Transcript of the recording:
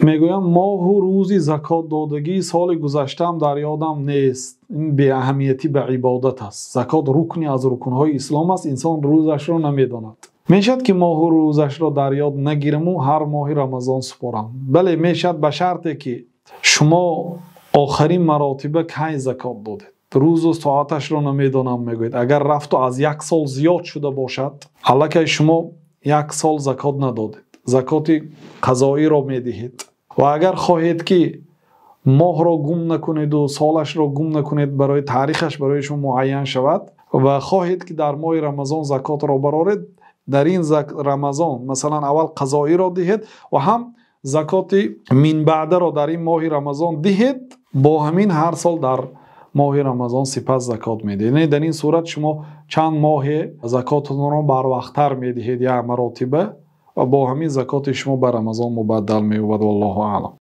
میگویم ماه و روزی زکات دادگی سال گذشتم در یادم نیست. این بی اهمیتی به عبادت است. زکات رکنی از رکنهای اسلام است. انسان روزش را نمیداند. میشد که ماه و روزش را در یاد نگیرم و هر ماه رمضان سپارم. بله میشد به شرطی که شما آخرین مراتبه کی زکات دادید. روز و ساعتش را نمیدانم میگوید. اگر رفت و از 1 سال زیاد شده باشد الکی شما 1 سال زکات ندادید. زکات قضایی را میدهید. و اگر خواهید که ماه را گم نکنید و سالش را گم نکنید برای تاریخش برای شما معین شود و خواهید که در ماه رمضان زکات را برارید، در این رمضان مثلا اول قضایی را دهید و هم زکات من بعد را در این ماه رمضان دهید. با همین هر سال در ماه رمضان سپس زکات میدهید. یعنی در این صورت شما چند ماه زکاتتون را بر وقت‌تر میدهید یا مراتبه و با همین زکات شما بر رمضان مبدل می‌شود. والله اعلم.